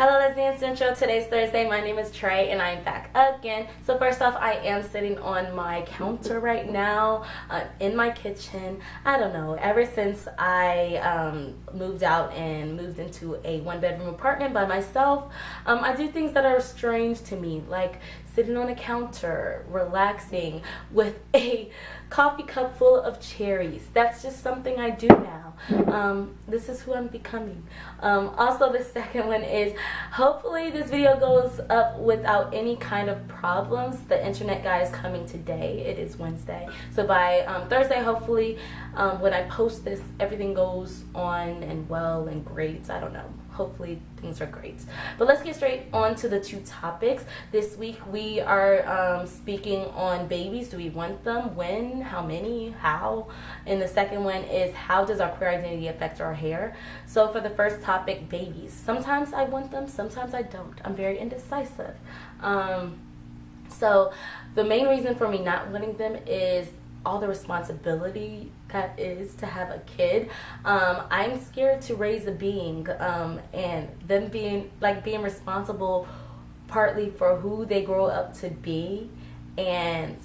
Hello Lesbian Central, today's Thursday, my name is Trey and I'm back again. So first off, I am sitting on my counter right now in my kitchen. I don't know, ever since I moved out and moved into a one-bedroom apartment by myself, I do things that are strange to me, like sitting on a counter, relaxing with a coffee cup full of cherries. That's just something I do now. This is who I'm becoming. Also, the second one is, hopefully this video goes up without any kind of problems. The internet guy is coming today. It is Wednesday. So by Thursday, hopefully, when I post this, everything goes on and well and great. I don't know. Hopefully things are great. But let's get straight on to the two topics. This week we are speaking on babies. Do we want them? When? How many? How? And the second one is, how does our queer identity affect our hair? So for the first topic, babies. Sometimes I want them, sometimes I don't. I'm very indecisive. So the main reason for me not wanting them is all the responsibility that is to have a kid. I'm scared to raise a being and them being responsible partly for who they grow up to be, and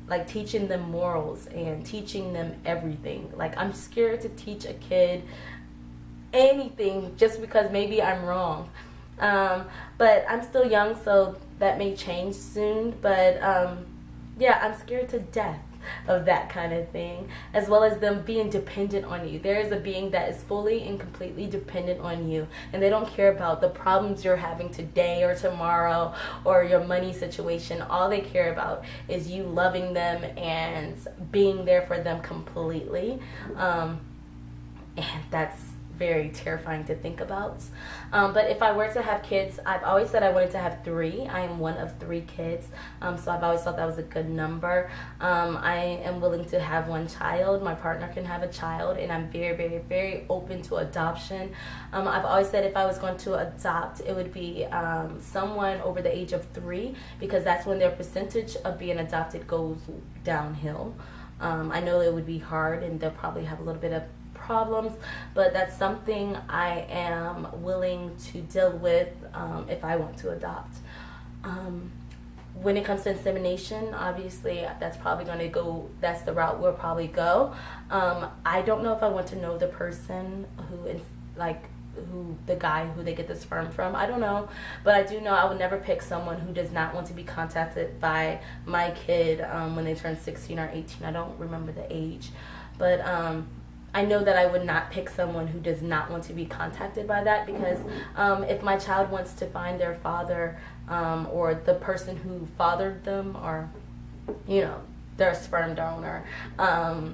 like teaching them morals and teaching them everything. Like, I'm scared to teach a kid anything just because maybe I'm wrong. But I'm still young, so that may change soon. But yeah, I'm scared to death of that kind of thing, as well as them being dependent on you. There is a being that is fully and completely dependent on you, and they don't care about the problems you're having today or tomorrow or your money situation. All they care about is you loving them and being there for them completely. And that's very terrifying to think about. But if I were to have kids, I've always said I wanted to have 3. I am one of 3 kids, so I've always thought that was a good number. I am willing to have 1 child. My partner can have a child, and I'm very, very, very open to adoption. I've always said if I was going to adopt, it would be someone over the age of 3, because that's when their percentage of being adopted goes downhill. I know it would be hard, and they'll probably have a little bit of problems, but that's something I am willing to deal with if I want to adopt. When it comes to insemination, obviously that's probably going to go, that's the route we'll probably go. I don't know if I want to know the person who is the guy who they get the sperm from. I don't know, but I do know I would never pick someone who does not want to be contacted by my kid when they turn 16 or 18. I don't remember the age, but I know that I would not pick someone who does not want to be contacted by that, because if my child wants to find their father or the person who fathered them, or, you know, their sperm donor, I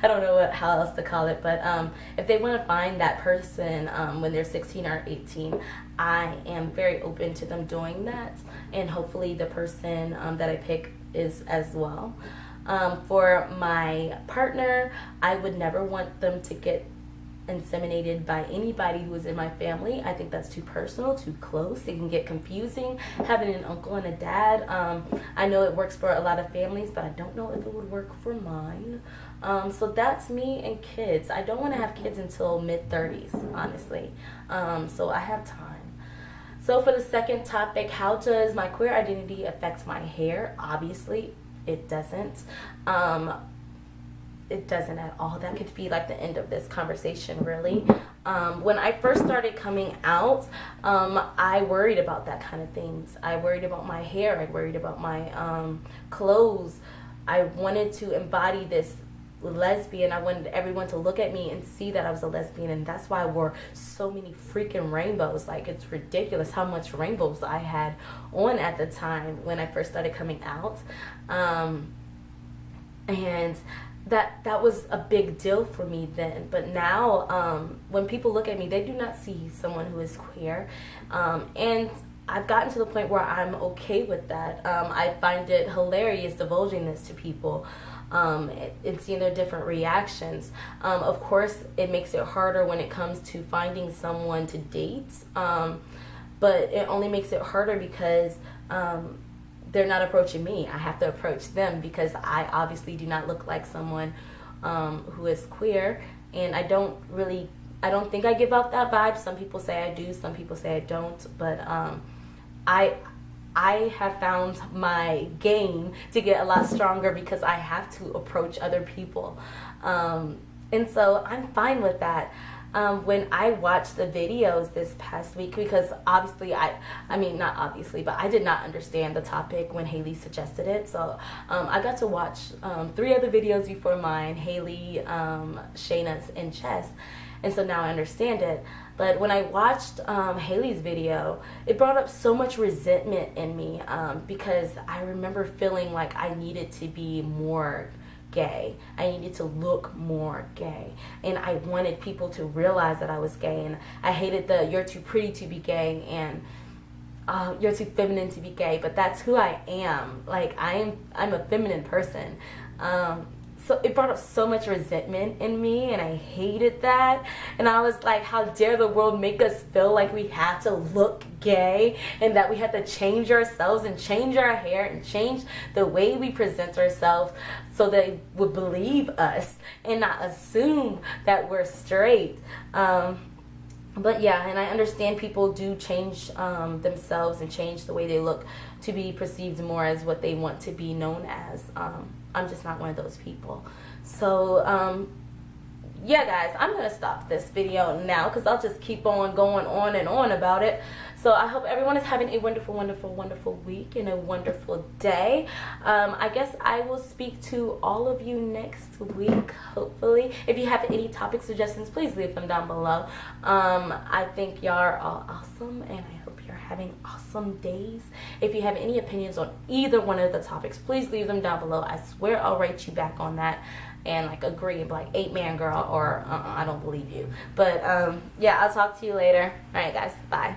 don't know how else to call it, but if they want to find that person when they're 16 or 18, I am very open to them doing that, and hopefully the person that I pick is as well. For my partner, I would never want them to get inseminated by anybody who is in my family. I think that's too personal, too close. It can get confusing having an uncle and a dad. I know it works for a lot of families, but I don't know if it would work for mine. So that's me and kids. I don't want to have kids until mid-30s, honestly. So I have time. So for the second topic, how does my queer identity affect my hair? Obviously, it doesn't. It doesn't at all. That could be like the end of this conversation, really. When I first started coming out, I worried about that kind of things. I worried about my hair. I worried about my clothes. I wanted to embody this lesbian. I wanted everyone to look at me and see that I was a lesbian, and that's why I wore so many freaking rainbows. Like, it's ridiculous how much rainbows I had on at the time when I first started coming out. And that was a big deal for me then. But now when people look at me, they do not see someone who is queer, and I've gotten to the point where I'm okay with that. I find it hilarious divulging this to people and seeing their different reactions. Of course, it makes it harder when it comes to finding someone to date, but it only makes it harder because they're not approaching me. I have to approach them, because I obviously do not look like someone who is queer, and I don't really I don't think I give out that vibe. Some people say I do, some people say I don't, but I have found my game to get a lot stronger because I have to approach other people. And so I'm fine with that. When I watched the videos this past week, because obviously I mean, not obviously, but I did not understand the topic when Haley suggested it. So I got to watch 3 other videos before mine, Haley, Shayna's, and Chess. And so now I understand it. But when I watched Haley's video, it brought up so much resentment in me because I remember feeling like I needed to be more gay. I needed to look more gay. And I wanted people to realize that I was gay. And I hated the "you're too pretty to be gay" and "you're too feminine to be gay." But that's who I am. Like, I'm a feminine person. So it brought up so much resentment in me, and I hated that. And I was like, how dare the world make us feel like we have to look gay and that we have to change ourselves and change our hair and change the way we present ourselves so they would believe us and not assume that we're straight. But yeah, and I understand people do change themselves and change the way they look to be perceived more as what they want to be known as. I'm just not one of those people. So yeah, guys, I'm gonna stop this video now because I'll just keep on going on and on about it. So I hope everyone is having a wonderful, wonderful, wonderful week and a wonderful day. I guess I will speak to all of you next week, hopefully. If you have any topic suggestions, please leave them down below. I think y'all are all awesome, and I hope you're having awesome days. If you have any opinions on either one of the topics, please leave them down below. I swear I'll write you back on that and like agree and be like, 8-man girl, or I don't believe you. But yeah, I'll talk to you later. All right, guys, bye.